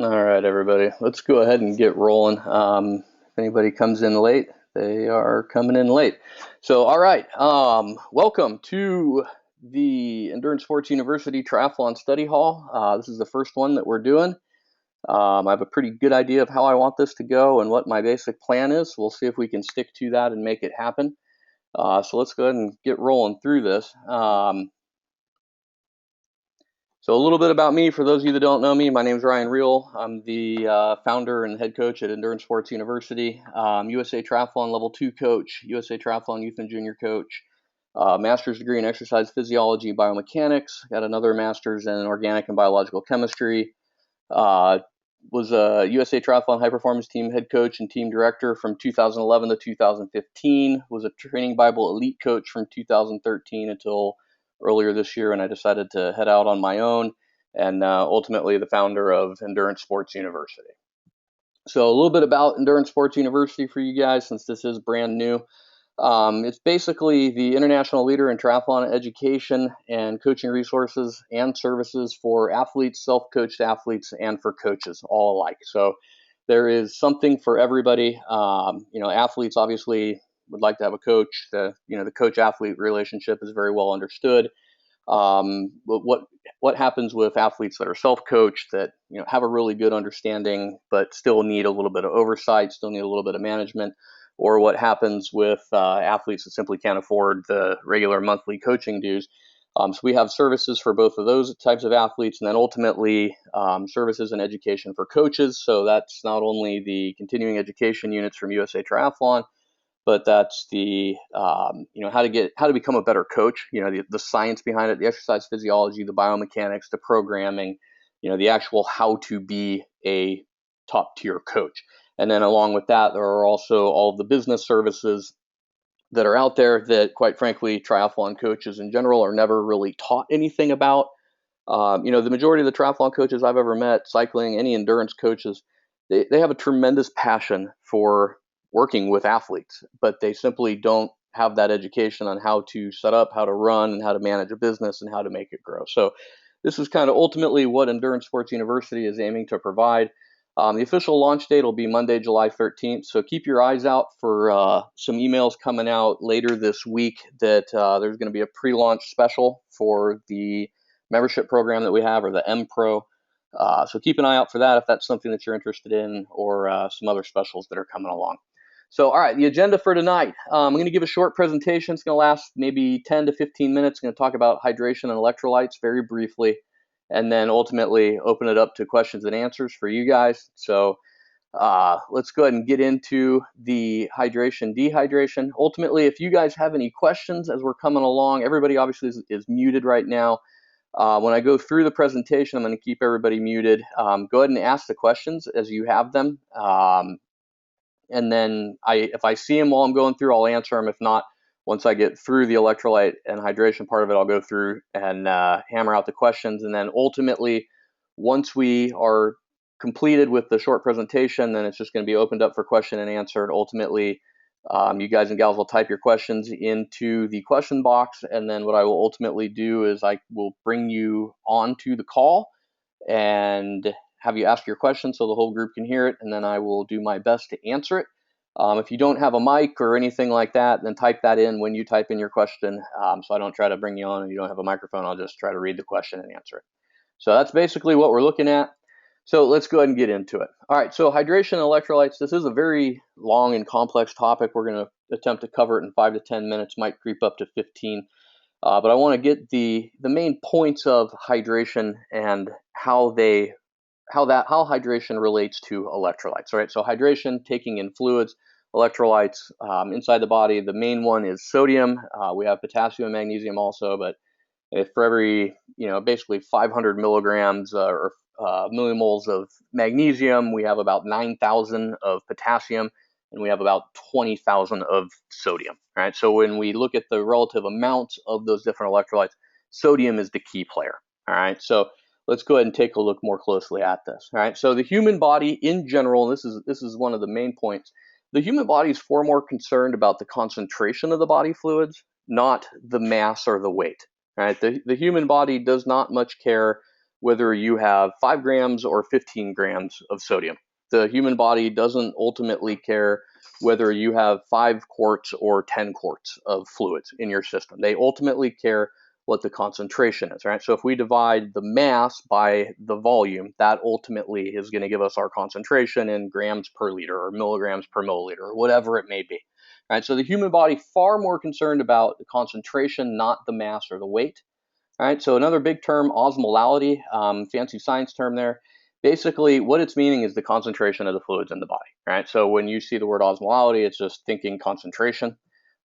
All right, everybody, let's go ahead and get rolling. If anybody comes in late, they are coming in late. So, all right, welcome to the Endurance Sports University Triathlon Study Hall. This is the first one that we're doing. I have a pretty good idea of how I want this to go and what my basic plan is. We'll see if we can stick to that and make it happen. So let's go ahead and get rolling through this. So a little bit about me, for those of you that don't know me, my name is Ryan Reel. I'm the founder and head coach at Endurance Sports University, USA Triathlon Level 2 coach, USA Triathlon Youth and Junior coach, master's degree in exercise physiology, biomechanics, got another master's in organic and biological chemistry, was a USA Triathlon High Performance Team head coach and team director from 2011 to 2015, was a Training Bible elite coach from 2013 until earlier this year, and I decided to head out on my own, and ultimately the founder of Endurance Sports University. So a little bit about Endurance Sports University for you guys, since this is brand new. It's basically the international leader in triathlon education and coaching resources and services for athletes, self-coached athletes, and for coaches all alike. So there is something for everybody. Athletes obviously would like to have a coach. The coach-athlete relationship is very well understood. But what happens with athletes that are self-coached that have a really good understanding but still need a little bit of oversight, still need a little bit of management, or what happens with athletes that simply can't afford the regular monthly coaching dues. So we have services for both of those types of athletes, and then ultimately services and education for coaches. So that's not only the continuing education units from USA Triathlon, but that's the how to become a better coach. The science behind it, the exercise physiology, the biomechanics, the programming, the actual how to be a top tier coach. And then along with that, there are also all of the business services that are out there that, quite frankly, triathlon coaches in general are never really taught anything about. The majority of the triathlon coaches I've ever met, cycling, any endurance coaches, they have a tremendous passion for working with athletes, but they simply don't have that education on how to set up, how to run, and how to manage a business and how to make it grow. So this is kind of ultimately what Endurance Sports University is aiming to provide. The official launch date will be Monday, July 13th. So keep your eyes out for some emails coming out later this week that there's going to be a pre-launch special for the membership program that we have, or the M Pro. So keep an eye out for that if that's something that you're interested in, or some other specials that are coming along. So, all right, the agenda for tonight. I'm going to give a short presentation. It's going to last maybe 10 to 15 minutes. I'm going to talk about hydration and electrolytes very briefly, and then ultimately open it up to questions and answers for you guys. So let's go ahead and get into the hydration, dehydration. Ultimately, if you guys have any questions as we're coming along, everybody obviously is muted right now. When I go through the presentation, I'm going to keep everybody muted. Go ahead and ask the questions as you have them. And then if I see them while I'm going through, I'll answer them. If not, once I get through the electrolyte and hydration part of it, I'll go through and hammer out the questions. And then ultimately, once we are completed with the short presentation, then it's just going to be opened up for question and answer. And ultimately, you guys and gals will type your questions into the question box. And then what I will ultimately do is I will bring you onto the call and have you ask your question so the whole group can hear it, and then I will do my best to answer it. If you don't have a mic or anything like that, then type that in when you type in your question, so I don't try to bring you on and you don't have a microphone. I'll just try to read the question and answer it. So that's basically what we're looking at. So let's go ahead and get into it. All right, so hydration and electrolytes. This is a very long and complex topic. We're going to attempt to cover it in 5 to 10 minutes, might creep up to 15. But I want to get the main points of hydration and how hydration relates to electrolytes. All right, so hydration, taking in fluids, electrolytes inside the body. The main one is sodium. We have potassium and magnesium also, but if for every basically 500 milligrams or millimoles of magnesium, we have about 9,000 of potassium, and we have about 20,000 of sodium. All right, so when we look at the relative amounts of those different electrolytes, sodium is the key player. All right, so let's go ahead and take a look more closely at this. All right, so the human body in general, and this is one of the main points, the human body is far more concerned about the concentration of the body fluids, not the mass or the weight. All right, the human body does not much care whether you have 5 grams or 15 grams of sodium. The human body doesn't ultimately care whether you have 5 quarts or 10 quarts of fluids in your system. They ultimately care what the concentration is, right? So if we divide the mass by the volume, that ultimately is going to give us our concentration in grams per liter or milligrams per milliliter or whatever it may be, right? So the human body far more concerned about the concentration, not the mass or the weight. All right, so another big term, osmolality, fancy science term there. Basically, what it's meaning is the concentration of the fluids in the body. Right. So when you see the word osmolality, it's just thinking concentration.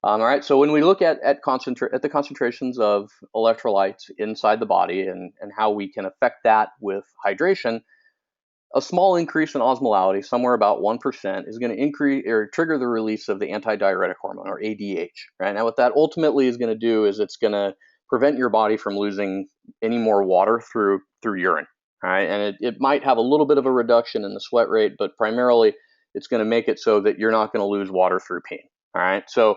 All right. So when we look at the concentrations of electrolytes inside the body and how we can affect that with hydration, a small increase in osmolality, somewhere about 1%, is going to increase or trigger the release of the antidiuretic hormone, or ADH. Right. Now, what that ultimately is going to do is it's going to prevent your body from losing any more water through urine. All right. And it might have a little bit of a reduction in the sweat rate, but primarily it's going to make it so that you're not going to lose water through peeing. All right. So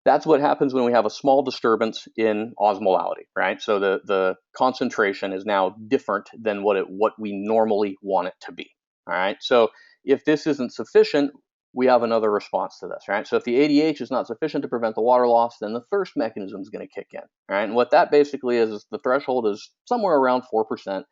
that's what happens when we have a small disturbance in osmolality, right? So the concentration is now different than what we normally want it to be. All right. So if this isn't sufficient, we have another response to this, right? So if the ADH is not sufficient to prevent the water loss, then the thirst mechanism is going to kick in, right? And what that basically is the threshold is somewhere around 4%.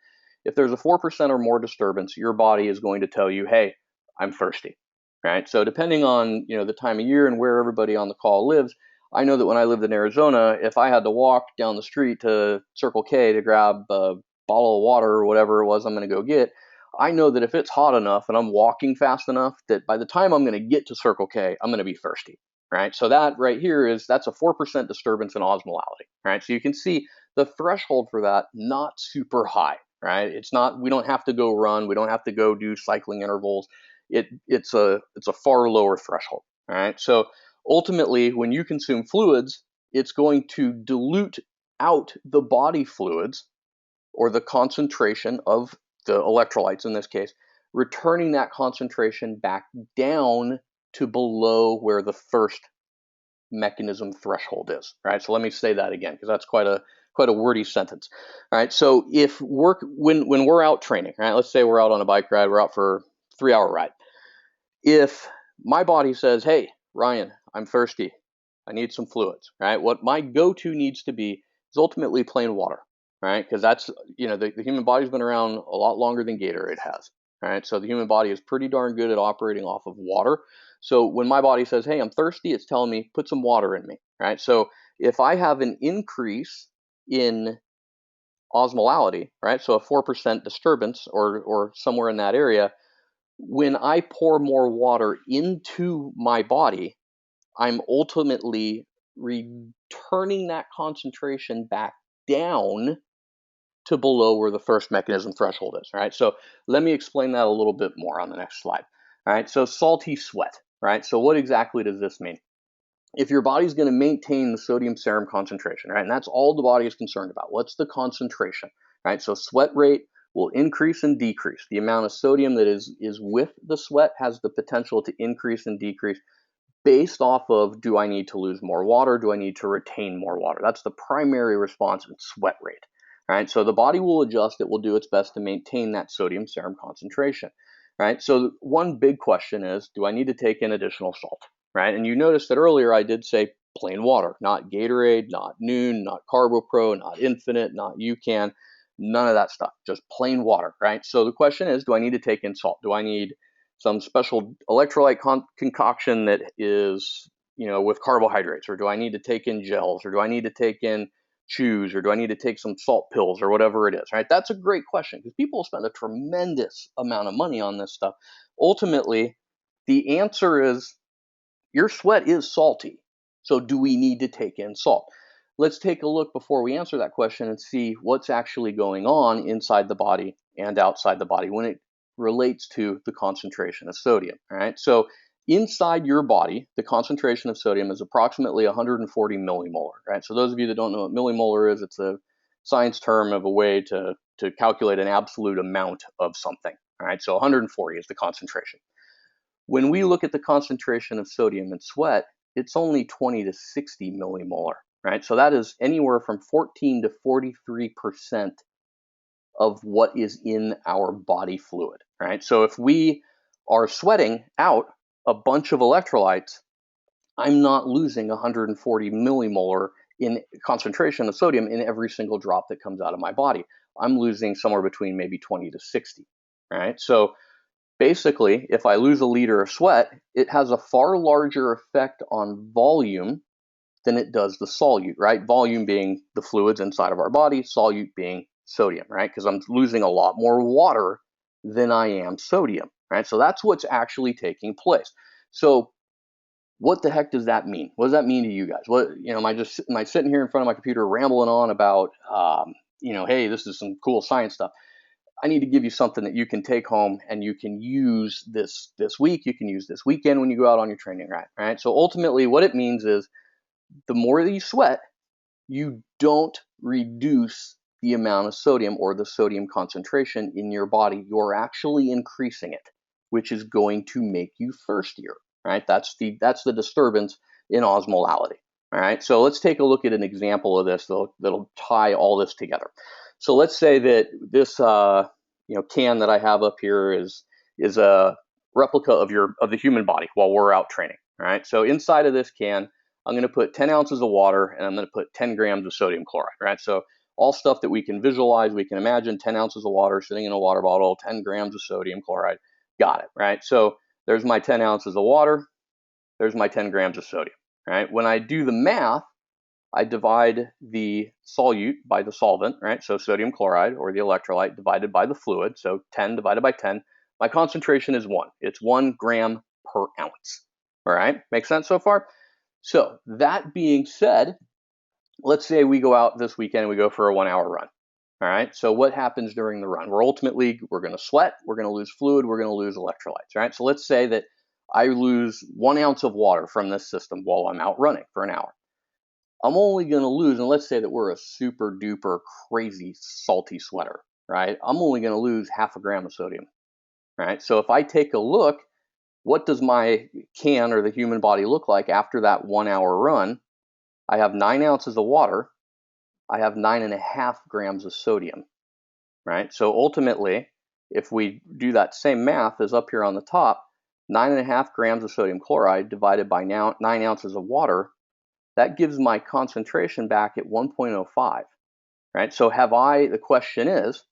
If there's a 4% or more disturbance, your body is going to tell you, hey, I'm thirsty, right? So depending on the time of year and where everybody on the call lives, I know that when I lived in Arizona, if I had to walk down the street to Circle K to grab a bottle of water or whatever it was I'm going to go get, I know that if it's hot enough and I'm walking fast enough, that by the time I'm going to get to Circle K, I'm going to be thirsty, right? So that right here that's a 4% disturbance in osmolality, right? So you can see the threshold for that, not super high, right? It's not, we don't have to go run, we don't have to go do cycling intervals. It's a far lower threshold, all right? So ultimately, when you consume fluids, it's going to dilute out the body fluids, or the concentration of the electrolytes in this case, returning that concentration back down to below where the thirst mechanism threshold is. Right. So let me say that again, because that's quite a wordy sentence. All right. So when we're out training, right? Let's say we're out on a bike ride, we're out for a 3-hour ride. If my body says, hey, Ryan, I'm thirsty, I need some fluids, right? What my go-to needs to be is ultimately plain water, right? Because that's, the human body's been around a lot longer than Gatorade has, right? So the human body is pretty darn good at operating off of water. So when my body says, hey, I'm thirsty, it's telling me, put some water in me, right? So if I have an increase in osmolality, right? So a 4% disturbance or somewhere in that area, when I pour more water into my body, I'm ultimately returning that concentration back down to below where the thirst mechanism threshold is, right? So let me explain that a little bit more on the next slide. All right, so salty sweat, right? So what exactly does this mean? If your body's going to maintain the sodium serum concentration, right, and that's all the body is concerned about, what's the concentration, right? So sweat rate will increase and decrease. The amount of sodium that is with the sweat has the potential to increase and decrease based off of, do I need to lose more water? Do I need to retain more water? That's the primary response in sweat rate. Right? So the body will adjust. It will do its best to maintain that sodium serum concentration. Right? So one big question is, do I need to take in additional salt? Right? And you noticed that earlier I did say plain water, not Gatorade, not Noon, not CarboPro, not Infinite, not UCAN, none of that stuff, just plain water, right? So the question is, do I need to take in salt? Do I need some special electrolyte concoction that is, with carbohydrates, or do I need to take in gels, or do I need to take in chews, or do I need to take some salt pills, or whatever it is, right? That's a great question, because people spend a tremendous amount of money on this stuff. Ultimately, the answer is your sweat is salty. So do we need to take in salt? Let's take a look before we answer that question and see what's actually going on inside the body and outside the body when it relates to the concentration of sodium. All right. So inside your body, the concentration of sodium is approximately 140 millimolar. Right. So those of you that don't know what millimolar is, it's a science term of a way to calculate an absolute amount of something. All right. So 140 is the concentration. When we look at the concentration of sodium in sweat, it's only 20 to 60 millimolar, right? So that is anywhere from 14 to 43% of what is in our body fluid, right? So if we are sweating out a bunch of electrolytes, I'm not losing 140 millimolar in concentration of sodium in every single drop that comes out of my body. I'm losing somewhere between maybe 20 to 60, right? So basically, if I lose a liter of sweat, it has a far larger effect on volume than it does the solute, right? Volume being the fluids inside of our body, solute being sodium, right? Because I'm losing a lot more water than I am sodium, right? So that's what's actually taking place. So what the heck does that mean? What does that mean to you guys? What, am I sitting here in front of my computer rambling on about, hey, this is some cool science stuff? I need to give you something that you can take home and you can use this week. You can use this weekend when you go out on your training ride, right? So ultimately, what it means is the more that you sweat, you don't reduce the amount of sodium or the sodium concentration in your body. You're actually increasing it, which is going to make you thirstier, right? That's the disturbance in osmolality. All right, so let's take a look at an example of this that'll tie all this together. So let's say that this can that I have up here is a replica of the human body while we're out training. All right, so inside of this can, I'm going to put 10 ounces of water and I'm going to put 10 grams of sodium chloride, right? So all stuff that we can visualize, we can imagine 10 ounces of water sitting in a water bottle, 10 grams of sodium chloride. Got it, right? So there's my 10 ounces of water. There's my 10 grams of sodium, right? When I do the math, I divide the solute by the solvent, right? So sodium chloride or the electrolyte divided by the fluid. So 10 divided by 10. My concentration is 1. It's 1 gram per ounce. All right, makes sense so far? So that being said, let's say we go out this weekend and we go for a 1-hour run. All right, so what happens during the run? We're going to sweat, we're going to lose fluid, we're going to lose electrolytes, right? So let's say that I lose 1 ounce of water from this system while I'm out running for an hour. I'm only going to lose, and let's say that we're a super duper crazy salty sweater, right? I'm only going to lose half a gram of sodium, right? So if I take a look, what does my can or the human body look like after that 1-hour run? I have 9 ounces of water. I have 9.5 grams of sodium, right? So ultimately, if we do that same math as up here on the top, 9.5 grams of sodium chloride divided by 9 ounces of water, that gives my concentration back at 1.05, right? So the question is,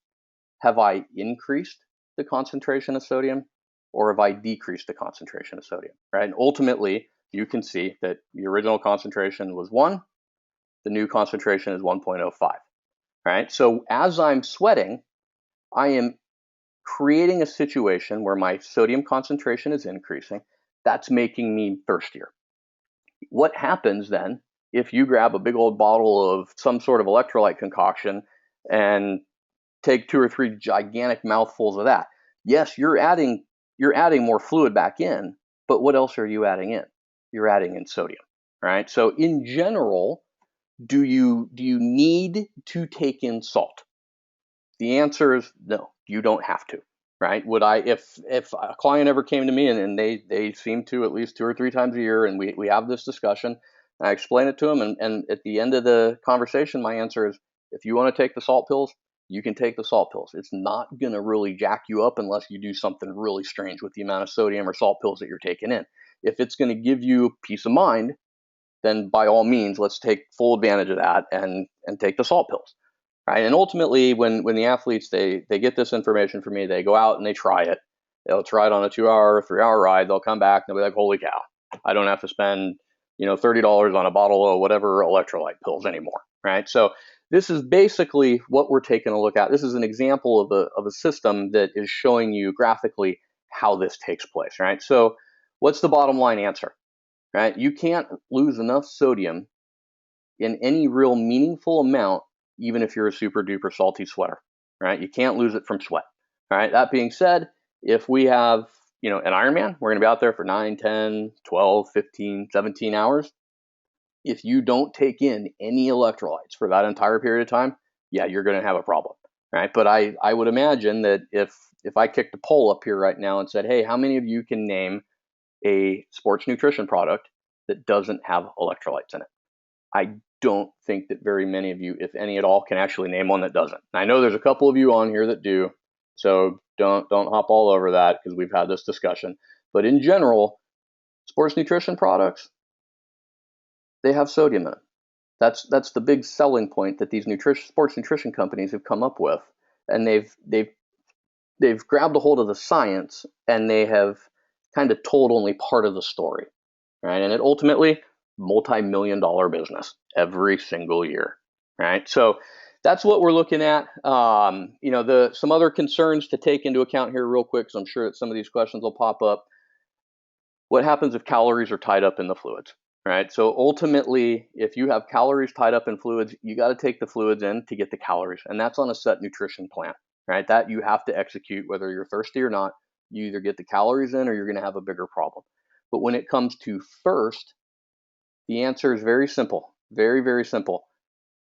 have I increased the concentration of sodium or have I decreased the concentration of sodium, right? And ultimately, you can see that the original concentration was 1, the new concentration is 1.05, right? So as I'm sweating, I am creating a situation where my sodium concentration is increasing. That's making me thirstier. What happens then if you grab a big old bottle of some sort of electrolyte concoction and take 2 or 3 gigantic mouthfuls of that? Yes, you're adding more fluid back in, but what else are you adding in? You're adding in sodium, right? So in general, do you need to take in salt? The answer is no, you don't have to, right? Would I, if a client ever came to me and they seem to at least 2 or 3 times a year and we have this discussion, and I explain it to them, and at the end of the conversation, my answer is, if you want to take the salt pills, you can take the salt pills. It's not going to really jack you up unless you do something really strange with the amount of sodium or salt pills that you're taking in. If it's going to give you peace of mind, then by all means, let's take full advantage of that and take the salt pills, right? And ultimately, when the athletes, they get this information from me, they go out and they try it. They'll try it on a 2-hour, 3-hour ride. They'll come back and they'll be like, holy cow, I don't have to spend, $30 on a bottle of whatever electrolyte pills anymore, right? So this is basically what we're taking a look at. This is an example of a system that is showing you graphically how this takes place, right? So what's the bottom line answer, right? You can't lose enough sodium in any real meaningful amount, even if you're a super duper salty sweater, right? You can't lose it from sweat. All right. That being said, if we have, an Ironman, we're going to be out there for 9, 10, 12, 15, 17 hours. If you don't take in any electrolytes for that entire period of time, yeah, you're going to have a problem, right? But I would imagine that if I kicked a poll up here right now and said, hey, how many of you can name a sports nutrition product that doesn't have electrolytes in it? I don't think that very many of you, if any at all, can actually name one that doesn't. And I know there's a couple of you on here that do, so don't hop all over that because we've had this discussion. But in general, sports nutrition products, they have sodium in it. That's the big selling point that these sports nutrition companies have come up with, and they've grabbed a hold of the science, and they have kind of told only part of the story, right? And it ultimately multi-million-dollar business every single year, right? So that's what we're looking at. Some other concerns to take into account here real quick, because I'm sure that some of these questions will pop up. What happens if calories are tied up in the fluids, right? So ultimately, if you have calories tied up in fluids, you got to take the fluids in to get the calories, and that's on a set nutrition plan, right? That you have to execute whether you're thirsty or not. You either get the calories in or you're going to have a bigger problem. But when it comes to first, the answer is very simple, very, very simple.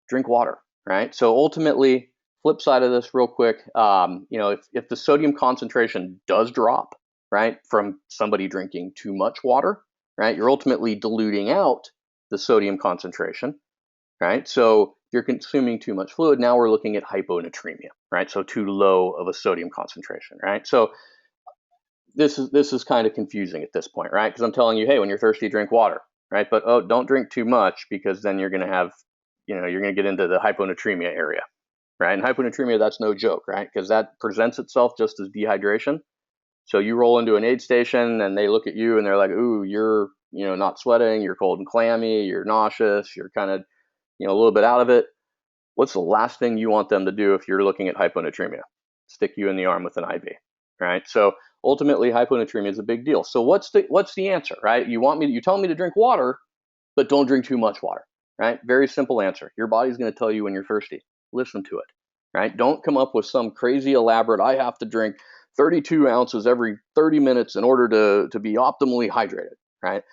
Drink water, right? So ultimately, flip side of this real quick, if the sodium concentration does drop, right, from somebody drinking too much water, right, you're ultimately diluting out the sodium concentration, right? So if you're consuming too much fluid, now we're looking at hyponatremia, right? So too low of a sodium concentration, right? So this is kind of confusing at this point, right? Because I'm telling you, hey, when you're thirsty, drink water, right? But don't drink too much, because then you're going to have, you're going to get into the hyponatremia area, right? And hyponatremia, that's no joke, right? Because that presents itself just as dehydration. So you roll into an aid station and they look at you and they're like, ooh, you're, not sweating, you're cold and clammy, you're nauseous, you're kind of, a little bit out of it. What's the last thing you want them to do if you're looking at hyponatremia? Stick you in the arm with an IV, right? So ultimately, hyponatremia is a big deal. So what's the answer, right? You tell me to drink water, but don't drink too much water, right? Very simple answer. Your body's going to tell you when you're thirsty. Listen to it, right? Don't come up with some crazy elaborate, I have to drink 32 ounces every 30 minutes in order to be optimally hydrated, right?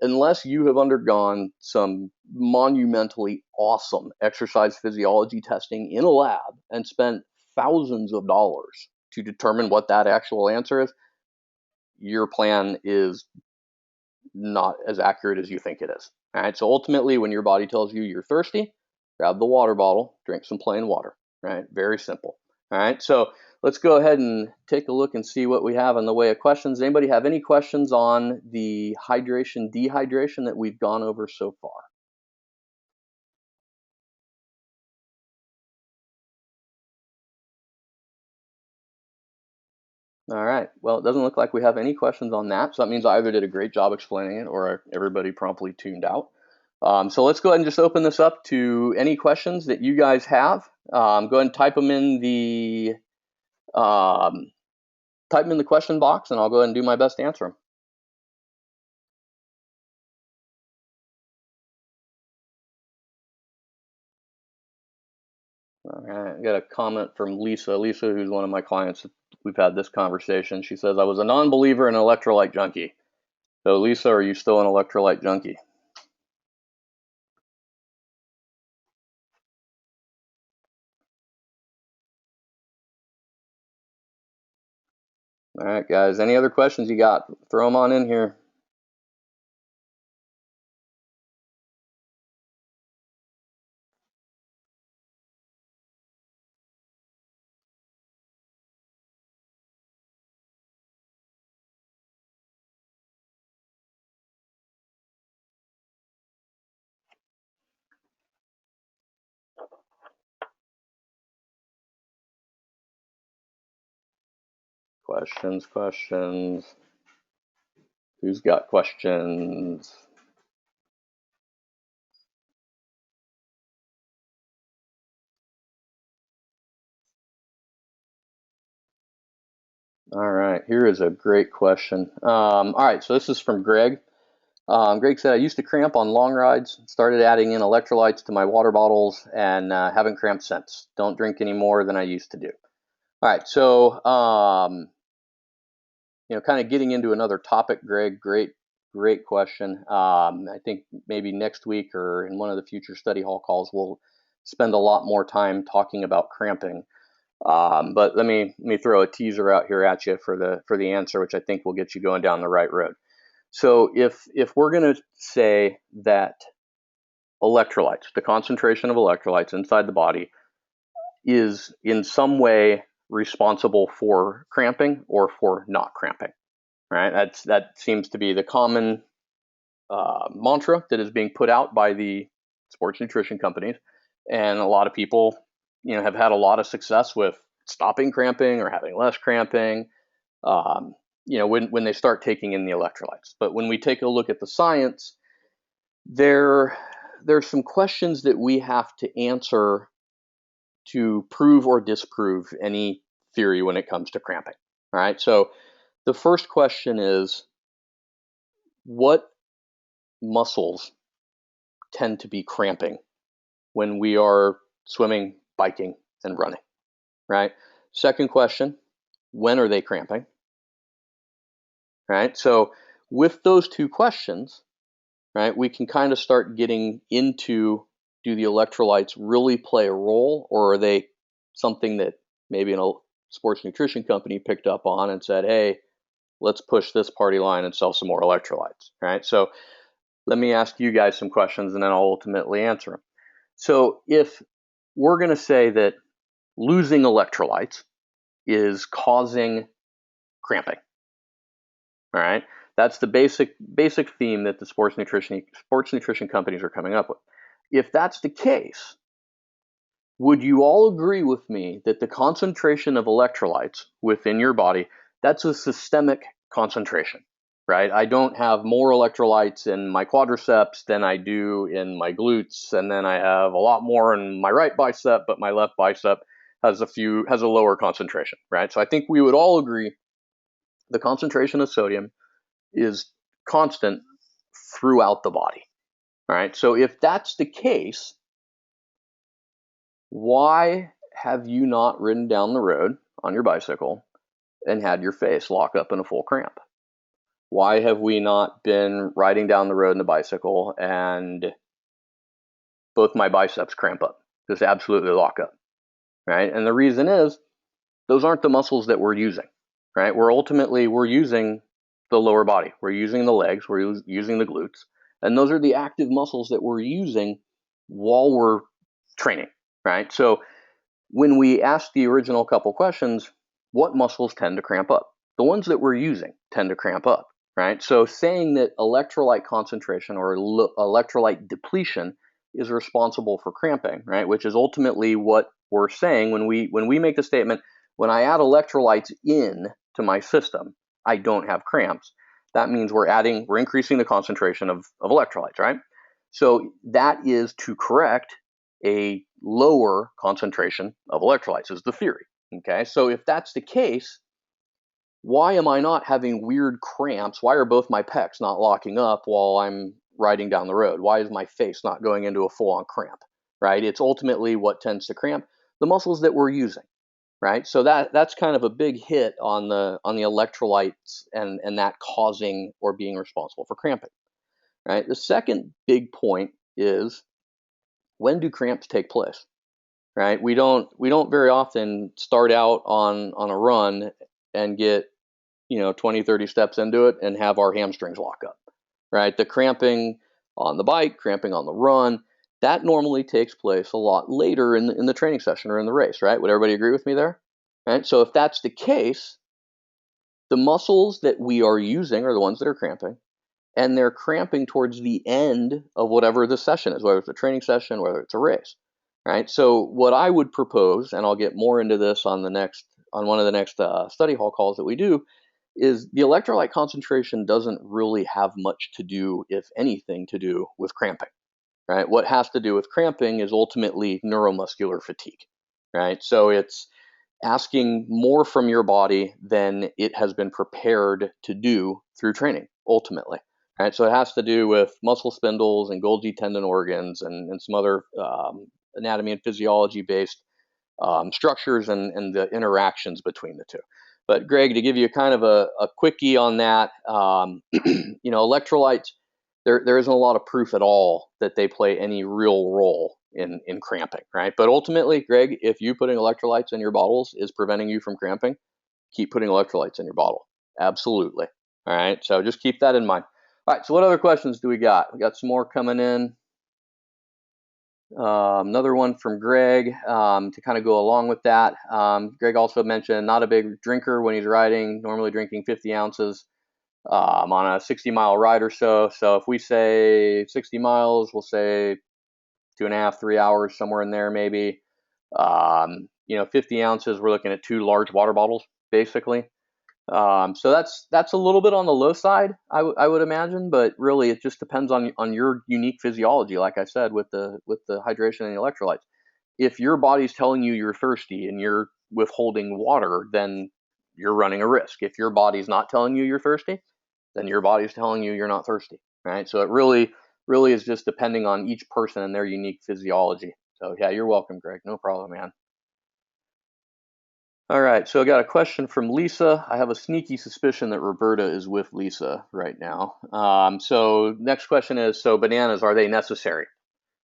Unless you have undergone some monumentally awesome exercise physiology testing in a lab and spent thousands of dollars to determine what that actual answer is, your plan is not as accurate as you think it is. All right. So ultimately, when your body tells you you're thirsty, grab the water bottle, drink some plain water. Right. Very simple. All right. So let's go ahead and take a look and see what we have in the way of questions. Anybody have any questions on the hydration, dehydration that we've gone over so far? All right. Well, it doesn't look like we have any questions on that. So that means I either did a great job explaining it or everybody promptly tuned out. So let's go ahead and just open this up to any questions that you guys have. Go ahead and type them in the question box, and I'll go ahead and do my best to answer them. All right, I got a comment from Lisa. Lisa, who's one of my clients, we've had this conversation. She says, I was a non-believer in electrolyte junkie. So Lisa, are you still an electrolyte junkie? All right, guys, any other questions you got? Throw them on in here. Questions. Who's got questions? All right, here is a great question. All right, so this is from Greg. Greg said, I used to cramp on long rides, started adding in electrolytes to my water bottles, and haven't cramped since. Don't drink any more than I used to do. All right, so, kind of getting into another topic, Greg, great question. I think maybe next week or in one of the future study hall calls, we'll spend a lot more time talking about cramping. But let me throw a teaser out here at you for the answer, which I think will get you going down the right road. So if we're going to say that electrolytes, the concentration of electrolytes inside the body, is in some way responsible for cramping or for not cramping, right? That seems to be the common mantra that is being put out by the sports nutrition companies, and a lot of people, have had a lot of success with stopping cramping or having less cramping, when they start taking in the electrolytes. But when we take a look at the science, there's some questions that we have to answer to prove or disprove any theory when it comes to cramping. All right. So the first question is, what muscles tend to be cramping when we are swimming, biking, and running? Right. Second question, when are they cramping? Right. So with those two questions, right, we can kind of start getting into, do the electrolytes really play a role, or are they something that maybe a sports nutrition company picked up on and said, hey, let's push this party line and sell some more electrolytes, right? So let me ask you guys some questions and then I'll ultimately answer them. So if we're going to say that losing electrolytes is causing cramping, all right, that's the basic theme that the sports nutrition companies are coming up with. If that's the case, would you all agree with me that the concentration of electrolytes within your body, that's a systemic concentration, right? I don't have more electrolytes in my quadriceps than I do in my glutes, and then I have a lot more in my right bicep, but my left bicep has a lower concentration, right? So I think we would all agree the concentration of sodium is constant throughout the body. All right. So if that's the case, why have you not ridden down the road on your bicycle and had your face lock up in a full cramp? Why have we not been riding down the road in the bicycle and both my biceps cramp up, just absolutely lock up, right? And the reason is those aren't the muscles that we're using, right? We're using the lower body. We're using the legs. We're using the glutes. And those are the active muscles that we're using while we're training, right? So when we ask the original couple questions, what muscles tend to cramp up? The ones that we're using tend to cramp up, right? So saying that electrolyte concentration or electrolyte depletion is responsible for cramping, right? Which is ultimately what we're saying when we make the statement, when I add electrolytes in to my system, I don't have cramps. That means we're increasing the concentration of electrolytes, right? So that is to correct a lower concentration of electrolytes, is the theory. Okay, so if that's the case, why am I not having weird cramps? Why are both my pecs not locking up while I'm riding down the road? Why is my face not going into a full-on cramp? Right? It's ultimately what tends to cramp the muscles that we're using. Right? So that's kind of a big hit on the electrolytes and that causing or being responsible for cramping. Right? The second big point is, when do cramps take place? Right? We don't very often start out on a run and get 20, 30 steps into it and have our hamstrings lock up. Right? The cramping on the bike, cramping on the run, that normally takes place a lot later in the training session or in the race, right? Would everybody agree with me there? Right? So if that's the case, the muscles that we are using are the ones that are cramping, and they're cramping towards the end of whatever the session is, whether it's a training session, whether it's a race, right? So what I would propose, and I'll get more into this on one of the next study hall calls that we do, is the electrolyte concentration doesn't really have much to do, if anything, to do with cramping, right? What has to do with cramping is ultimately neuromuscular fatigue, right? So it's asking more from your body than it has been prepared to do through training, ultimately. Right? So it has to do with muscle spindles and Golgi tendon organs and some other anatomy and physiology based structures and the interactions between the two. But Greg, to give you kind of a quickie on that, electrolytes, there isn't a lot of proof at all that they play any real role in cramping, right? But ultimately, Greg, if you putting electrolytes in your bottles is preventing you from cramping, keep putting electrolytes in your bottle. Absolutely. All right. So just keep that in mind. All right. So what other questions do we got? We got some more coming in. Another one from Greg to kind of go along with that. Greg also mentioned not a big drinker when he's riding, normally drinking 50 ounces on a 60-mile ride or so. So if we say 60 miles, we'll say 2.5, 3 hours, somewhere in there maybe. 50 ounces, we're looking at 2 large water bottles, basically. So that's a little bit on the low side, I would imagine, but really it just depends on your unique physiology. Like I said, with the hydration and the electrolytes. If your body's telling you you're thirsty and you're withholding water, then you're running a risk. If your body's not telling you you're thirsty, then your body's telling you you're not thirsty, right? So it really is just depending on each person and their unique physiology. So yeah, you're welcome, Greg. No problem, man. All right, so I got a question from Lisa. I have a sneaky suspicion that Roberta is with Lisa right now. So next question is, so bananas, are they necessary?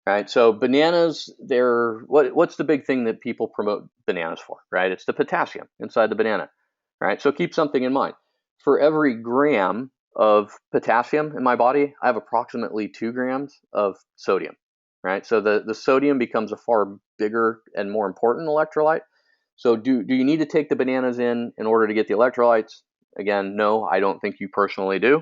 Right. So bananas, they're what's the big thing that people promote bananas for, right? It's the potassium inside the banana, right? So keep something in mind. For every gram of potassium in my body, I have approximately 2 grams of sodium, right? So the sodium becomes a far bigger and more important electrolyte. So do you need to take the bananas in order to get the electrolytes? Again, no, I don't think you personally do.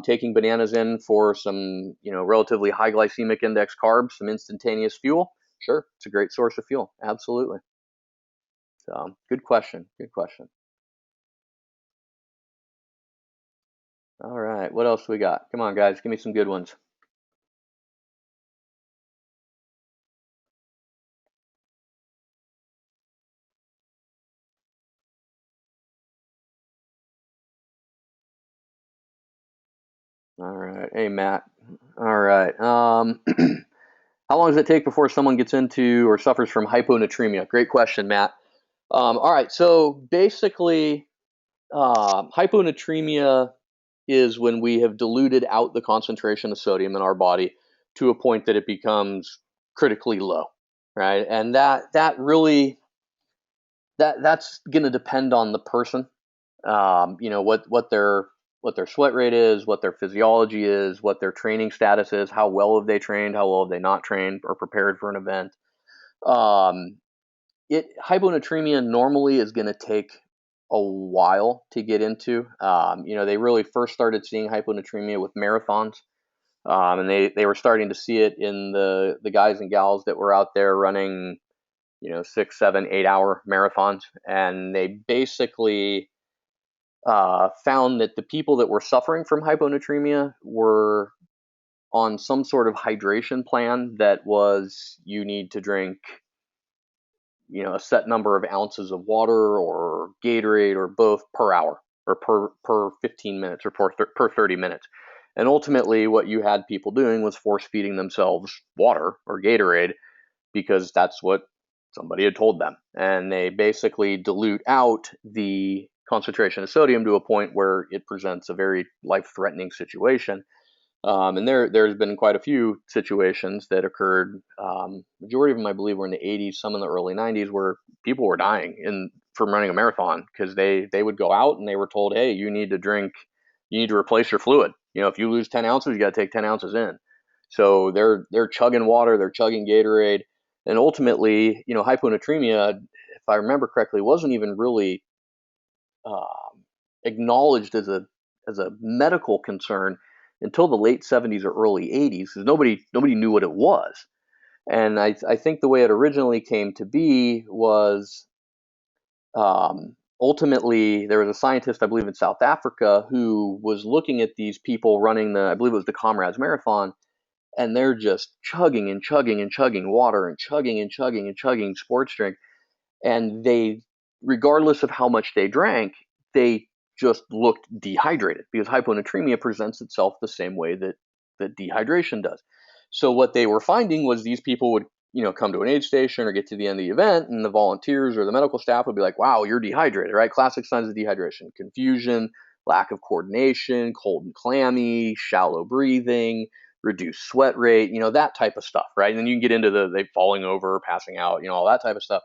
Taking bananas in for some, relatively high glycemic index carbs, some instantaneous fuel. Sure, it's a great source of fuel. Absolutely. So, good question. Good question. All right, what else we got? Come on, guys, give me some good ones. All right, hey Matt. All right. How long does it take before someone gets into or suffers from hyponatremia? Great question, Matt. All right, so basically, hyponatremia is when we have diluted out the concentration of sodium in our body to a point that it becomes critically low, right? And that really that's going to depend on the person. What their sweat rate is, what their physiology is, what their training status is, how well have they trained, how well have they not trained or prepared for an event. Um, Hyponatremia normally is going to take a while to get into. They really first started seeing hyponatremia with marathons, and they were starting to see it in the guys and gals that were out there running, 6, 7, 8 hour marathons, and they basically found that the people that were suffering from hyponatremia were on some sort of hydration plan that was you need to drink a set number of ounces of water or Gatorade or both per hour or per 15 minutes or per 30 minutes. And ultimately, what you had people doing was force feeding themselves water or Gatorade because that's what somebody had told them. And they basically dilute out the concentration of sodium to a point where it presents a very life threatening situation. And there's been quite a few situations that occurred. Majority of them, I believe, were in the 80s, some in the early 90s, where people were dying from running a marathon because they would go out and they were told, hey, you need to replace your fluid. If you lose 10 ounces, you got to take 10 ounces in. So they're chugging water, they're chugging Gatorade, and ultimately, hyponatremia, if I remember correctly, wasn't even really acknowledged as a medical concern until the late 70s or early 80s, because nobody knew what it was. And I think the way it originally came to be was ultimately there was a scientist, I believe, in South Africa who was looking at these people running I believe it was the Comrades Marathon, and they're just chugging and chugging and chugging water and chugging and chugging and chugging sports drink. And they, regardless of how much they drank, they just looked dehydrated because hyponatremia presents itself the same way that dehydration does. So what they were finding was these people would, come to an aid station or get to the end of the event, and the volunteers or the medical staff would be like, "Wow, you're dehydrated," right? Classic signs of dehydration: confusion, lack of coordination, cold and clammy, shallow breathing, reduced sweat rate, that type of stuff, right? And then you can get into they falling over, passing out, all that type of stuff.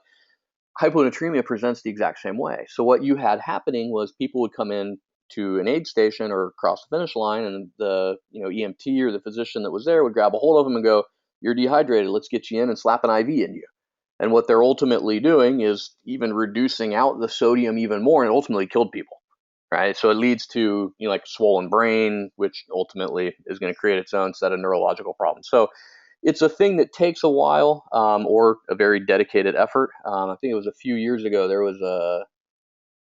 Hyponatremia presents the exact same way. So what you had happening was people would come in to an aid station or cross the finish line, and the EMT or the physician that was there would grab a hold of them and go, you're dehydrated. Let's get you in and slap an IV in you. And what they're ultimately doing is even reducing out the sodium even more, and ultimately killed people, right? So it leads to, like a swollen brain, which ultimately is going to create its own set of neurological problems. So it's a thing that takes a while, or a very dedicated effort. I think it was a few years ago. I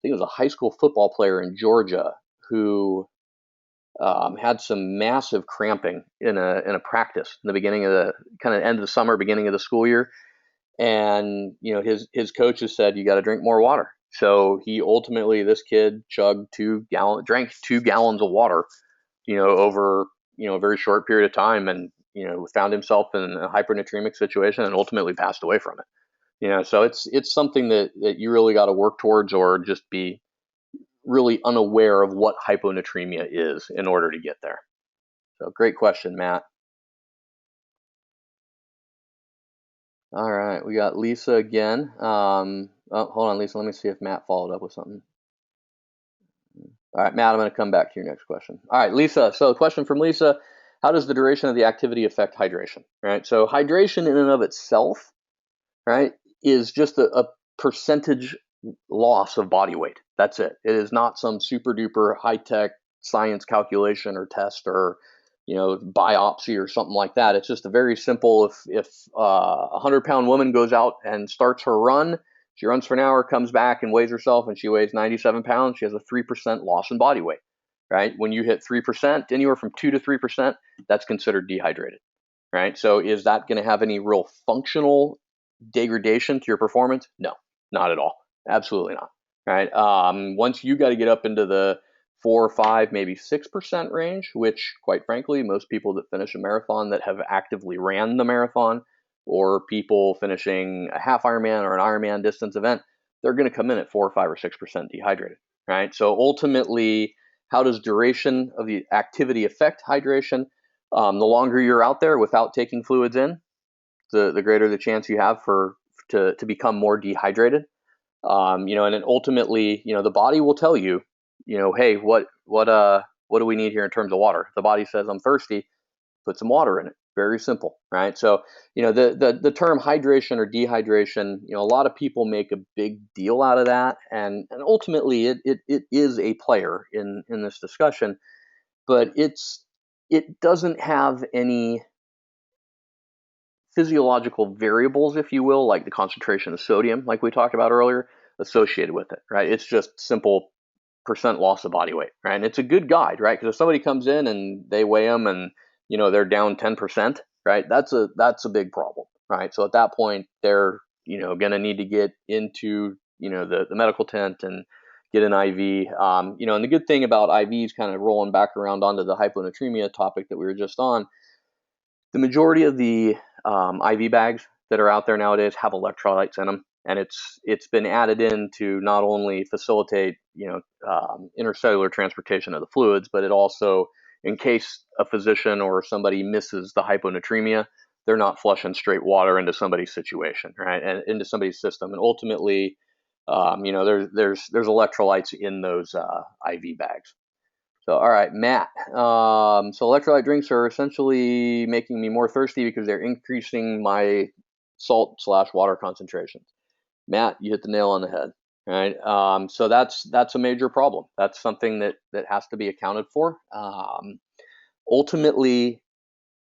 think it was a high school football player in Georgia who had some massive cramping in a practice in the beginning of the kind of end of the summer, beginning of the school year, and his coaches said you got to drink more water. So he ultimately, this kid drank 2 gallons of water, over a very short period of time, and found himself in a hypernatremic situation and ultimately passed away from it. So it's something that you really got to work towards, or just be really unaware of what hyponatremia is in order to get there. So great question, Matt. All right, we got Lisa again. Hold on, Lisa. Let me see if Matt followed up with something. All right, Matt, I'm going to come back to your next question. All right, Lisa. So, question from Lisa: how does the duration of the activity affect hydration? Right. So, hydration in and of itself, right, is just a percentage loss of body weight. That's it. It is not some super duper high tech science calculation or test, or biopsy or something like that. It's just a very simple. If a 100-pound woman goes out and starts her run, she runs for an hour, comes back and weighs herself, and she weighs 97 pounds. She has a 3% loss in body weight. Right. When you hit 3%, anywhere from 2 to 3%, that's considered dehydrated. Right. So is that going to have any real functional degradation to your performance? No, not at all. Absolutely not. Right. Once you got to get up into the 4 or 5, maybe 6% range, which quite frankly, most people that finish a marathon that have actively ran the marathon, or people finishing a half Ironman or an Ironman distance event, they're going to come in at 4 or 5 or 6% dehydrated. Right. So ultimately, how does duration of the activity affect hydration? The longer you're out there without taking fluids in, the greater the chance you have to become more dehydrated. And then ultimately, the body will tell you, hey, what do we need here in terms of water? If the body says I'm thirsty, put some water in it. Very simple, right? So, the term hydration or dehydration, a lot of people make a big deal out of that, and ultimately it is a player in this discussion, but it doesn't have any physiological variables, if you will, like the concentration of sodium, like we talked about earlier, associated with it, right? It's just simple percent loss of body weight, right? And it's a good guide, right? Because if somebody comes in and they weigh them and they're down 10%, right? That's a big problem, right? So at that point, they're going to need to get into the medical tent and get an IV. And the good thing about IVs, kind of rolling back around onto the hyponatremia topic that we were just on, the majority of the IV bags that are out there nowadays have electrolytes in them, and it's been added in to not only facilitate intercellular transportation of the fluids, but it also, in case a physician or somebody misses the hyponatremia, they're not flushing straight water into somebody's situation, right, and into somebody's system, and ultimately, there's electrolytes in those IV bags. So, all right, Matt. So electrolyte drinks are essentially making me more thirsty because they're increasing my salt/water concentrations. Matt, you hit the nail on the head. Right. So that's a major problem. That's something that has to be accounted for. Ultimately,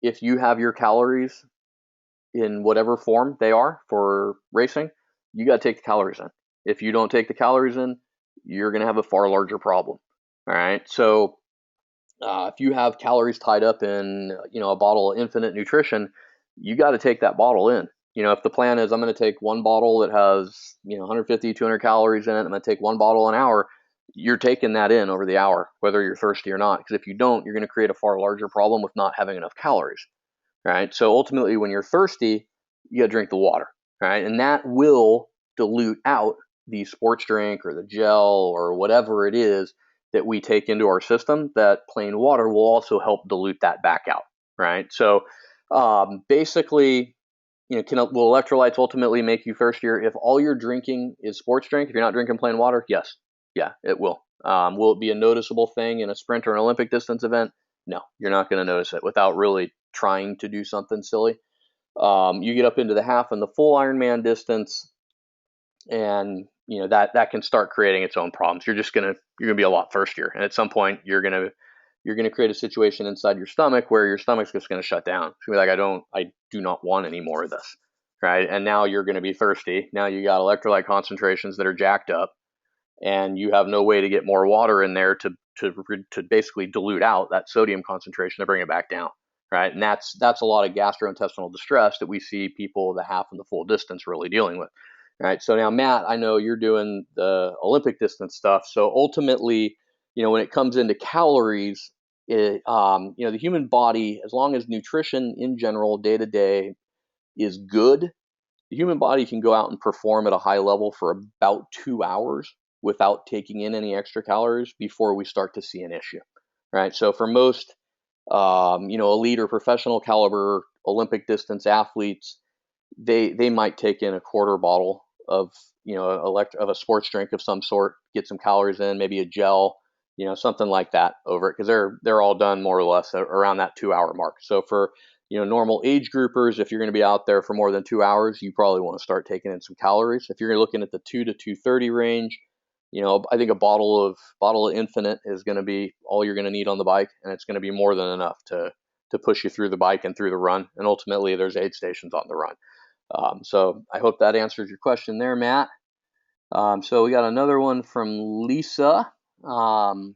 if you have your calories in whatever form they are for racing, you got to take the calories in. If you don't take the calories in, you're going to have a far larger problem. All right. So if you have calories tied up in a bottle of infinite nutrition, you got to take that bottle in. If the plan is I'm going to take one bottle that has 150, 200 calories in it, I'm going to take one bottle an hour, you're taking that in over the hour, whether you're thirsty or not. Because if you don't, you're going to create a far larger problem with not having enough calories. Right. So ultimately, when you're thirsty, you got to drink the water. Right. And that will dilute out the sports drink or the gel or whatever it is that we take into our system. That plain water will also help dilute that back out. Right. So basically, will electrolytes ultimately make you thirstier? If all you're drinking is sports drink, if you're not drinking plain water, yes. Yeah, it will. Will it be a noticeable thing in a sprint or an Olympic distance event? No, you're not going to notice it without really trying to do something silly. You get up into the half and the full Ironman distance, and that can start creating its own problems. You're gonna be a lot thirstier, and at some point you're gonna create a situation inside your stomach where your stomach's just gonna shut down. It's gonna be like, I do not want any more of this, right? And now you're gonna be thirsty. Now you got electrolyte concentrations that are jacked up, and you have no way to get more water in there to basically dilute out that sodium concentration to bring it back down, right? And that's a lot of gastrointestinal distress that we see people the half and the full distance really dealing with, right? So now, Matt, I know you're doing the Olympic distance stuff. So ultimately, when it comes into calories, the human body, as long as nutrition in general, day to day, is good, the human body can go out and perform at a high level for about 2 hours without taking in any extra calories before we start to see an issue, right? So for most, elite or professional caliber Olympic distance athletes, they might take in a quarter bottle of of a sports drink of some sort, get some calories in, maybe a gel, something like that over it, because they're all done more or less around that 2 hour mark. So for normal age groupers, if you're going to be out there for more than 2 hours, you probably want to start taking in some calories. If you're looking at the 2 to 230 range, I think a bottle of Infinite is going to be all you're going to need on the bike, and it's going to be more than enough to push you through the bike and through the run. And ultimately, there's aid stations on the run. So I hope that answers your question there, Matt. So we got another one from Lisa. Do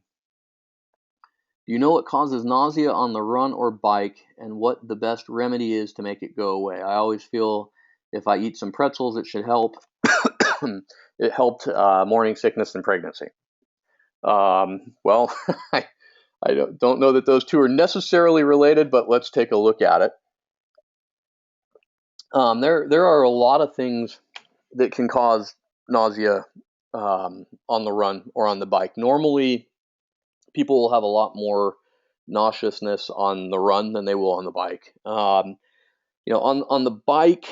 you know what causes nausea on the run or bike, and what the best remedy is to make it go away? I always feel if I eat some pretzels, it should help. It helped morning sickness and pregnancy. Well, I don't know that those two are necessarily related, but let's take a look at it. There are a lot of things that can cause nausea on the run or on the bike. Normally, people will have a lot more nauseousness on the run than they will on the bike. On the bike,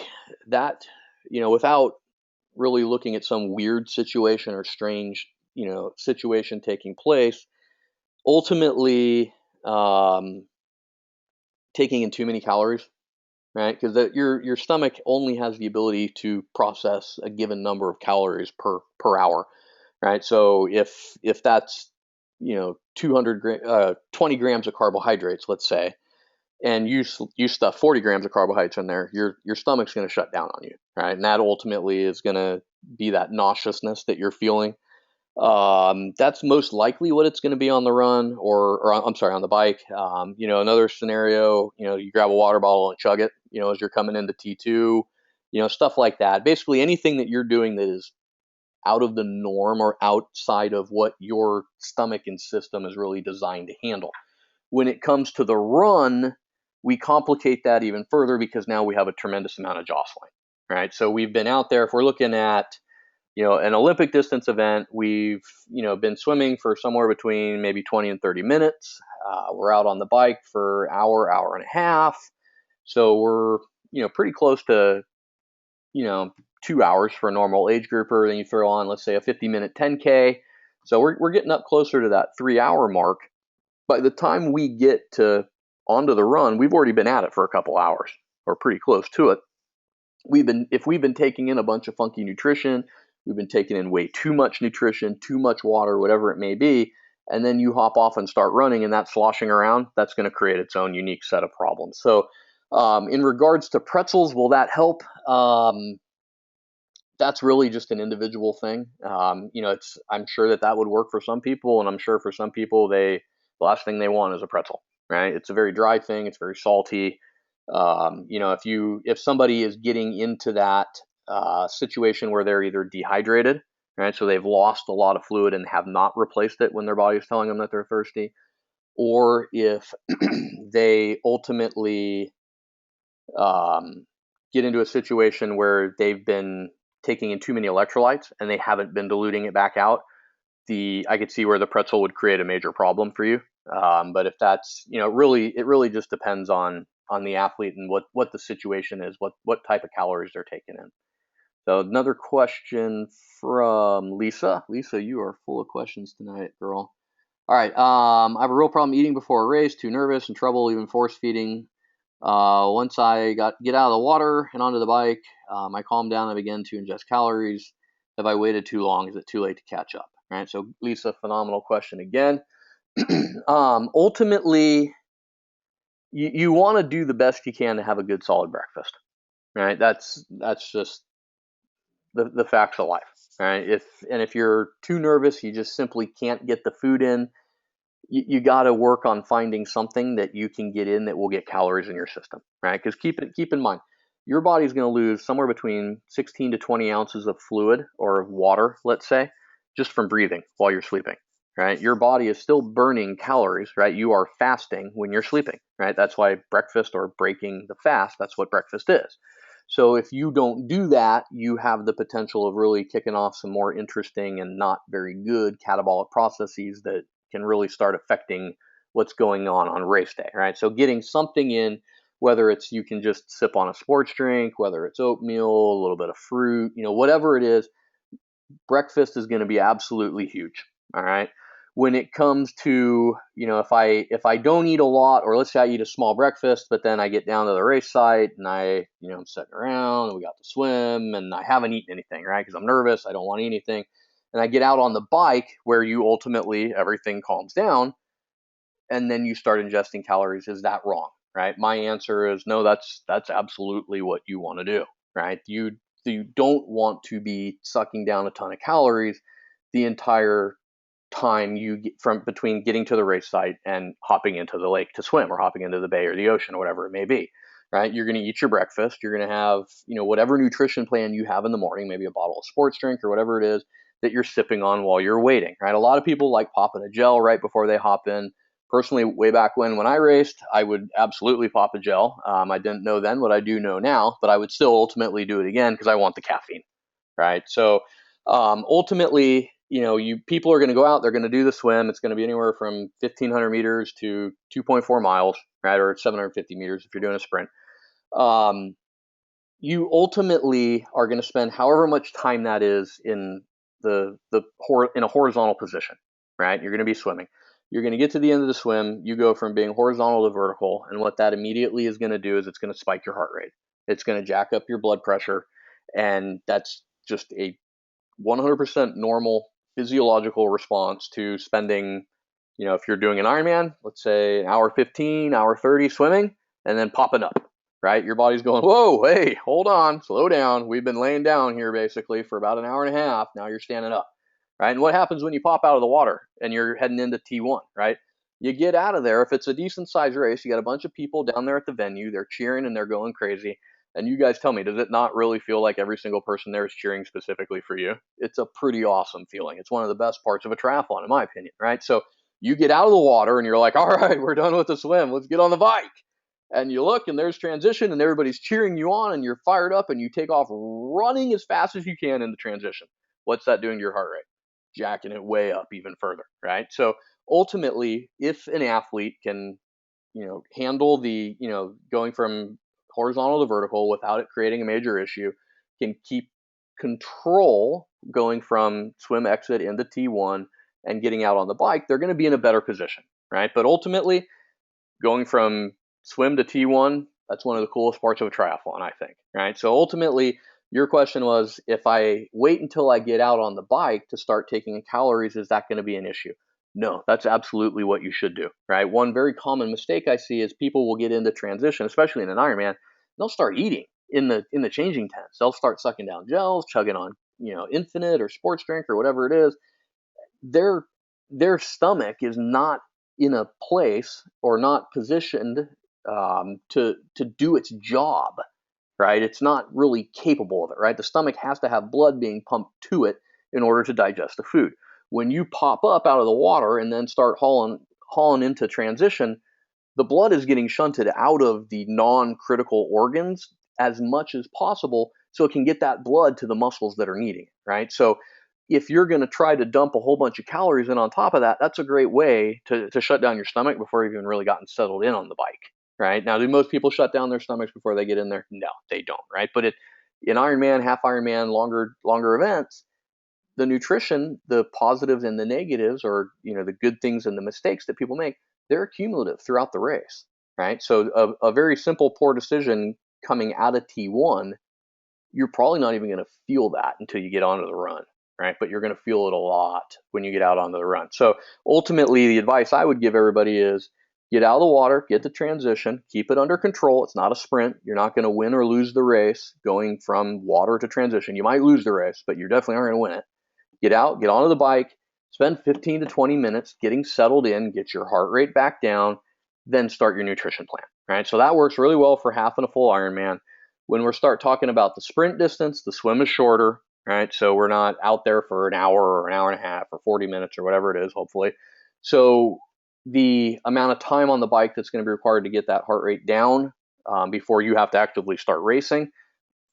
that without really looking at some weird situation or strange situation taking place, ultimately taking in too many calories, right? Because your stomach only has the ability to process a given number of calories per hour, right? So if that's 20 grams of carbohydrates, let's say, and you stuff 40 grams of carbohydrates in there, your stomach's going to shut down on you, right? And that ultimately is going to be that nauseousness that you're feeling. That's most likely what it's going to be on the run, or I'm sorry, on the bike. Another scenario, you grab a water bottle and chug it, as you're coming into T2, stuff like that. Basically anything that you're doing that is out of the norm or outside of what your stomach and system is really designed to handle. When it comes to the run, we complicate that even further because now we have a tremendous amount of jostling, right? So we've been out there, if we're looking at an Olympic distance event, we've been swimming for somewhere between maybe 20 and 30 minutes. We're out on the bike for hour and a half. So we're pretty close to 2 hours for a normal age grouper. Then you throw on, let's say, a 50-minute 10K. So we're getting up closer to that 3 hour mark. By the time we get onto the run, we've already been at it for a couple hours or pretty close to it. If we've been taking in a bunch of funky nutrition, we've been taking in way too much nutrition, too much water, whatever it may be, and then you hop off and start running and that's sloshing around, that's going to create its own unique set of problems. So in regards to pretzels, will that help? That's really just an individual thing. I'm sure that would work for some people, and I'm sure for some people, the last thing they want is a pretzel, right? It's a very dry thing. It's very salty. If somebody is getting into that situation where they're either dehydrated, right, so they've lost a lot of fluid and have not replaced it when their body is telling them that they're thirsty, or if they ultimately get into a situation where they've been taking in too many electrolytes and they haven't been diluting it back out, I could see where the pretzel would create a major problem for you. But if that's, it really just depends on the athlete and what the situation is, what type of calories they're taking in. So another question from Lisa. Lisa, you are full of questions tonight, girl. All right. I have a real problem eating before a race, too nervous and trouble even force feeding. Once I get out of the water and onto the bike, I calm down. I begin to ingest calories. Have I waited too long? Is it too late to catch up? Right. So, Lisa, phenomenal question again. Ultimately, you want to do the best you can to have a good solid breakfast. Right. That's just the facts of life. Right. If you're too nervous, you just simply can't get the food in. You got to work on finding something that you can get in that will get calories in your system, right? Because keep in mind, your body's going to lose somewhere between 16 to 20 ounces of fluid or of water, let's say, just from breathing while you're sleeping, right? Your body is still burning calories, right? You are fasting when you're sleeping, right? That's why breakfast, or breaking the fast, that's what breakfast is. So if you don't do that, you have the potential of really kicking off some more interesting and not very good catabolic processes that can really start affecting what's going on race day, right? So getting something in, whether it's you can just sip on a sports drink, whether it's oatmeal, a little bit of fruit, whatever it is, breakfast is going to be absolutely huge. All right. When it comes to, if I don't eat a lot, or let's say I eat a small breakfast, but then I get down to the race site and I'm sitting around and we got to swim and I haven't eaten anything, right? Because I'm nervous, I don't want to eat anything. And I get out on the bike where you ultimately, everything calms down and then you start ingesting calories. Is that wrong? Right? My answer is no, that's absolutely what you want to do, right? You don't want to be sucking down a ton of calories the entire time you get from between getting to the race site and hopping into the lake to swim, or hopping into the bay or the ocean or whatever it may be, right? You're going to eat your breakfast. You're going to have, whatever nutrition plan you have in the morning, maybe a bottle of sports drink or whatever it is that you're sipping on while you're waiting, right? A lot of people like popping a gel right before they hop in. Personally, way back when I raced, I would absolutely pop a gel. I didn't know then what I do know now, but I would still ultimately do it again because I want the caffeine, right? So ultimately, you people are going to go out, they're going to do the swim. It's going to be anywhere from 1,500 meters to 2.4 miles, right, or 750 meters if you're doing a sprint. Um, you ultimately are going to spend however much time that is in in a horizontal position, right? You're going to be swimming. You're going to get to the end of the swim. You go from being horizontal to vertical, and what that immediately is going to do is it's going to spike your heart rate. It's going to jack up your blood pressure, and that's just a 100% normal physiological response to spending, if you're doing an Ironman, let's say an hour 15, hour 30 swimming, and then popping up, right? Your body's going, whoa, hey, hold on, slow down. We've been laying down here basically for about an hour and a half. Now you're standing up, right? And what happens when you pop out of the water and you're heading into T1, right? You get out of there. If it's a decent sized race, you got a bunch of people down there at the venue. They're cheering and they're going crazy. And you guys tell me, does it not really feel like every single person there is cheering specifically for you? It's a pretty awesome feeling. It's one of the best parts of a triathlon, in my opinion, right? So you get out of the water and you're like, all right, we're done with the swim. Let's get on the bike. And you look and there's transition and everybody's cheering you on and you're fired up and you take off running as fast as you can in the transition. What's that doing to your heart rate? Jacking it way up even further, right? So ultimately, if an athlete can, handle the, going from horizontal to vertical without it creating a major issue, can keep control going from swim exit into T1 and getting out on the bike, they're going to be in a better position, right? But ultimately, going from swim to T1, that's one of the coolest parts of a triathlon, I think, right? So ultimately, your question was, if I wait until I get out on the bike to start taking in calories, is that going to be an issue? No, that's absolutely what you should do, right? One very common mistake I see is people will get into transition, especially in an Ironman, they'll start eating in the changing tents. They'll start sucking down gels, chugging on, Infinite or sports drink or whatever it is. Their their stomach is not in a place or not positioned to do its job, right? It's not really capable of it, right? The stomach has to have blood being pumped to it in order to digest the food. When you pop up out of the water and then start hauling into transition, the blood is getting shunted out of the non-critical organs as much as possible so it can get that blood to the muscles that are needing it, right? So if you're going to try to dump a whole bunch of calories in on top of that, that's a great way to shut down your stomach before you've even really gotten settled in on the bike, right? Now, do most people shut down their stomachs before they get in there? No, they don't, right? But in Ironman, half Ironman, longer events, the nutrition, the positives and the negatives, or the good things and the mistakes that people make, they're cumulative throughout the race. right? So a very simple poor decision coming out of T1, you're probably not even going to feel that until you get onto the run, right? But you're going to feel it a lot when you get out onto the run. So ultimately, the advice I would give everybody is get out of the water, get the transition, keep it under control. It's not a sprint. You're not going to win or lose the race going from water to transition. You might lose the race, but you definitely aren't going to win it. Get out, get onto the bike, spend 15 to 20 minutes getting settled in, get your heart rate back down, then start your nutrition plan, right? So that works really well for half and a full Ironman. When we start talking about the sprint distance, the swim is shorter, right? So we're not out there for an hour or an hour and a half or 40 minutes or whatever it is, hopefully. So the amount of time on the bike that's going to be required to get that heart rate down before you have to actively start racing,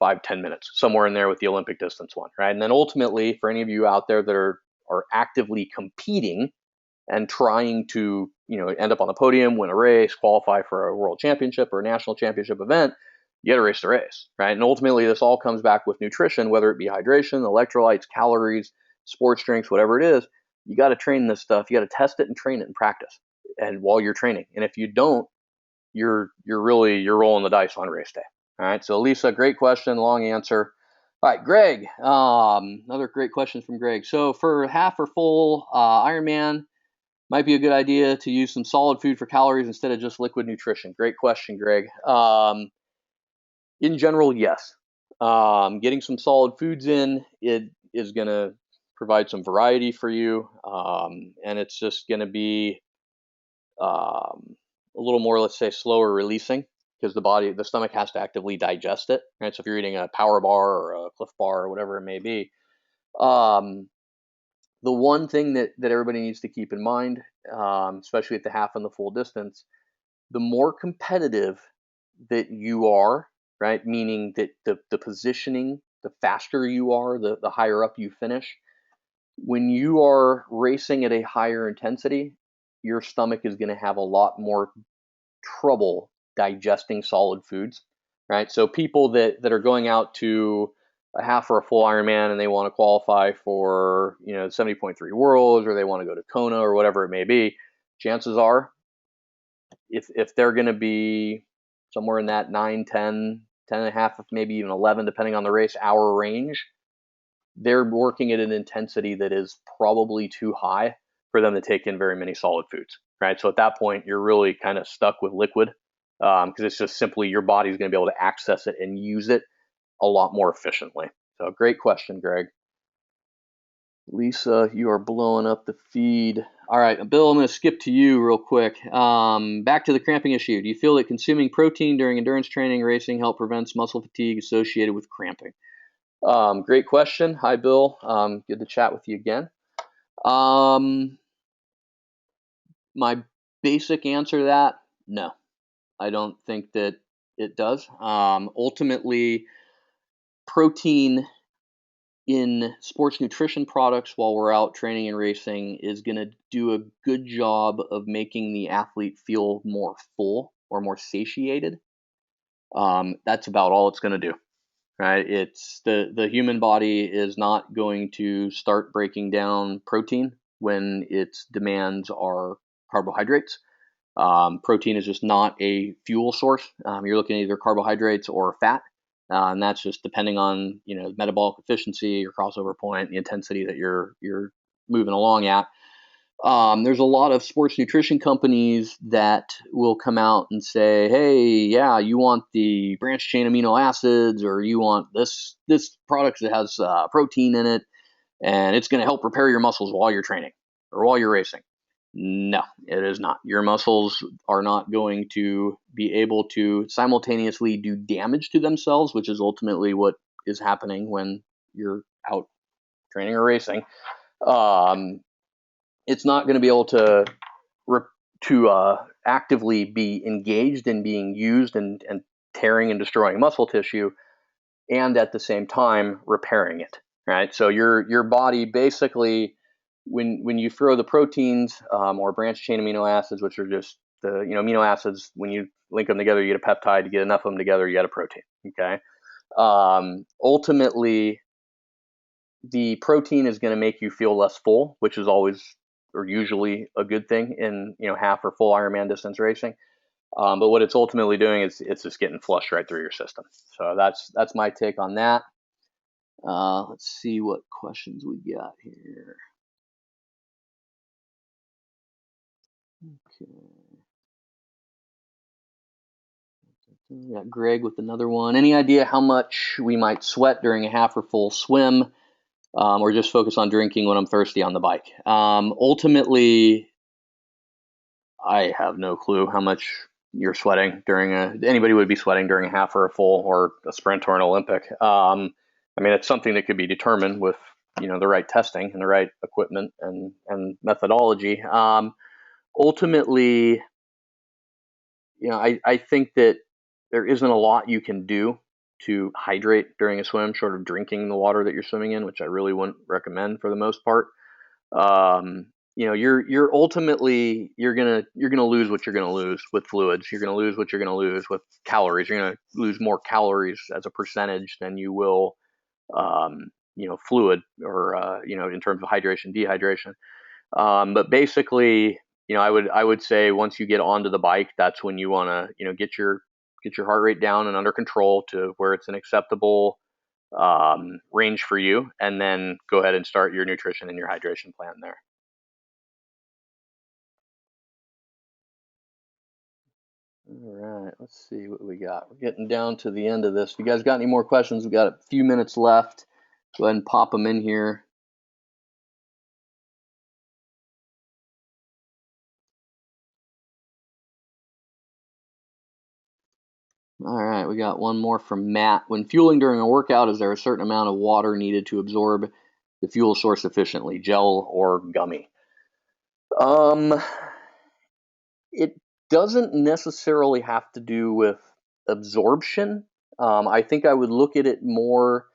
5-10 minutes, somewhere in there with the Olympic distance one, right? And then ultimately, for any of you out there that are actively competing and trying to, end up on the podium, win a race, qualify for a world championship or a national championship event, you got to race the race, right? And ultimately, this all comes back with nutrition, whether it be hydration, electrolytes, calories, sports drinks, whatever it is. You got to train this stuff. You got to test it and train it in practice, and while you're training. And if you don't, you're rolling the dice on race day. All right. So Lisa, great question, long answer. All right, Greg. Another great question from Greg. So for half or full Ironman, might be a good idea to use some solid food for calories instead of just liquid nutrition. Great question, Greg. In general, yes. Getting some solid foods in, it is going to provide some variety for you, and it's just going to be a little more, let's say, slower releasing because the stomach has to actively digest it, right? So if you're eating a power bar or a Cliff Bar or whatever it may be, um, the one thing that everybody needs to keep in mind, especially at the half and the full distance, the more competitive that you are, right? Meaning that the positioning, the faster you are, the higher up you finish. When you are racing at a higher intensity, your stomach is going to have a lot more trouble digesting solid foods, right? So people that are going out to a half or a full Ironman and they want to qualify for 70.3 Worlds, or they want to go to Kona or whatever it may be, chances are if they're going to be somewhere in that 9, 10, 10 and a half, maybe even 11, depending on the race hour range, they're working at an intensity that is probably too high for them to take in very many solid foods, right? So at that point, you're really kind of stuck with liquid because it's just simply your body's going to be able to access it and use it a lot more efficiently. So great question, Greg. Lisa, you are blowing up the feed. All right, Bill, I'm going to skip to you real quick. Back to the cramping issue. Do you feel that consuming protein during endurance training racing help prevents muscle fatigue associated with cramping? Great question. Hi, Bill. Good to chat with you again. My basic answer to that, no, I don't think that it does. Ultimately, protein in sports nutrition products while we're out training and racing is going to do a good job of making the athlete feel more full or more satiated. That's about all it's going to do. Right? It's the human body is not going to start breaking down protein when its demands are carbohydrates. Protein is just not a fuel source. You're looking at either carbohydrates or fat, and that's just depending on metabolic efficiency, your crossover point, the intensity that you're moving along at. There's a lot of sports nutrition companies that will come out and say, hey, yeah, you want the branched chain amino acids, or you want this product that has protein in it, and it's going to help repair your muscles while you're training or while you're racing. No, it is not. Your muscles are not going to be able to simultaneously do damage to themselves, which is ultimately what is happening when you're out training or racing. It's not going to be able to actively be engaged in being used and tearing and destroying muscle tissue, and at the same time repairing it. Right. So your body basically, when you throw the proteins or branched chain amino acids, which are just the amino acids, when you link them together, you get a peptide. You get enough of them together, you get a protein. Okay. Ultimately, the protein is going to make you feel less full, which is always or usually a good thing in half or full Ironman distance racing. But what it's ultimately doing is it's just getting flushed right through your system. So that's my take on that. Let's see what questions we got here. Okay. We got Greg with another one. Any idea how much we might sweat during a half or full swim, or just focus on drinking when I'm thirsty on the bike? Ultimately, I have no clue how much you're sweating during anybody would be sweating during a half or a full or a sprint or an Olympic. I mean, it's something that could be determined with, the right testing and the right equipment and methodology. Ultimately, I think that there isn't a lot you can do to hydrate during a swim, short of drinking the water that you're swimming in, which I really wouldn't recommend for the most part. You're ultimately you're gonna lose what you're gonna lose with fluids. You're gonna lose what you're gonna lose with calories. You're gonna lose more calories as a percentage than you will, fluid or in terms of hydration, dehydration. But basically, I would say once you get onto the bike, that's when you want to get your heart rate down and under control to where it's an acceptable range for you, and then go ahead and start your nutrition and your hydration plan there. All right, let's see what we got. We're getting down to the end of this. If you guys got any more questions, we've got a few minutes left. Go ahead and pop them in here. All right, we got one more from Matt. When fueling during a workout, is there a certain amount of water needed to absorb the fuel source efficiently, gel or gummy? Um, it doesn't necessarily have to do with absorption. I think I would look at it more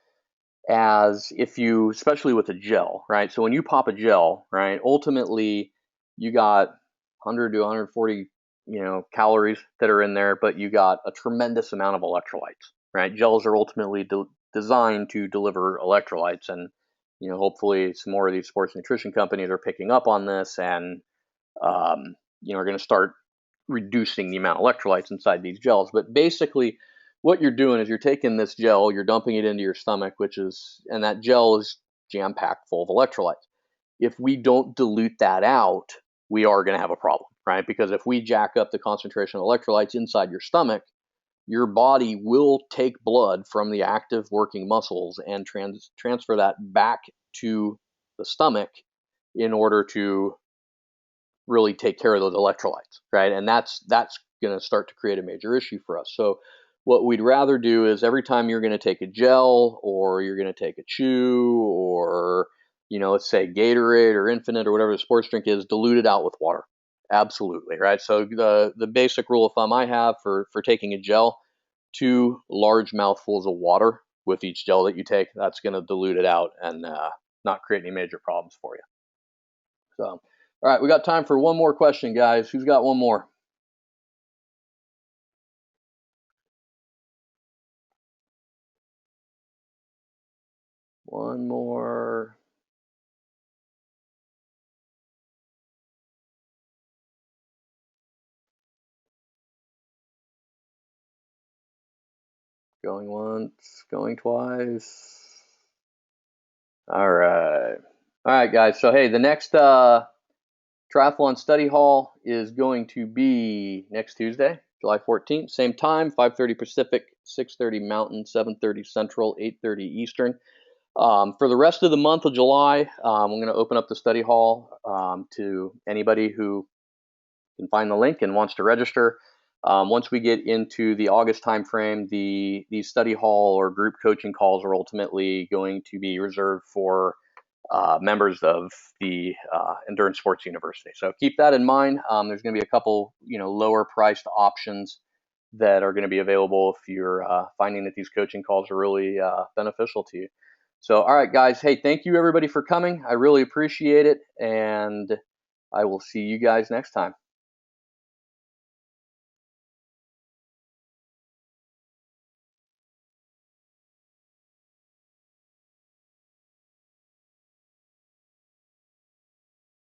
as if you, especially with a gel, right? So when you pop a gel, right, ultimately you got 100 to 140, calories that are in there, but you got a tremendous amount of electrolytes, right? Gels are ultimately designed to deliver electrolytes, and hopefully some more of these sports nutrition companies are picking up on this and are going to start reducing the amount of electrolytes inside these gels. But basically, what you're doing is you're taking this gel, you're dumping it into your stomach, and that gel is jam packed full of electrolytes. If we don't dilute that out, we are going to have a problem, right? Because if we jack up the concentration of electrolytes inside your stomach, your body will take blood from the active working muscles and transfer that back to the stomach in order to really take care of those electrolytes, right? And that's going to start to create a major issue for us. So what we'd rather do is every time you're going to take a gel or you're going to take a chew or let's say Gatorade or Infinite or whatever the sports drink is, dilute it out with water. Absolutely, right? So the basic rule of thumb I have for taking a gel, 2 large mouthfuls of water with each gel that you take. That's going to dilute it out and not create any major problems for you. So, all right, we got time for one more question, guys. Who's got one more? One more. Going once, going twice. All right. All right, guys. So, hey, the next triathlon study hall is going to be next Tuesday, July 14th. Same time, 5:30 Pacific, 6:30 Mountain, 7:30 Central, 8:30 Eastern. For the rest of the month of July, I'm going to open up the study hall to anybody who can find the link and wants to register. Once we get into the August timeframe, the study hall or group coaching calls are ultimately going to be reserved for members of the Endurance Sports University. So keep that in mind. There's going to be a couple, lower priced options that are going to be available if you're finding that these coaching calls are really beneficial to you. So, all right, guys. Hey, thank you everybody for coming. I really appreciate it, and I will see you guys next time.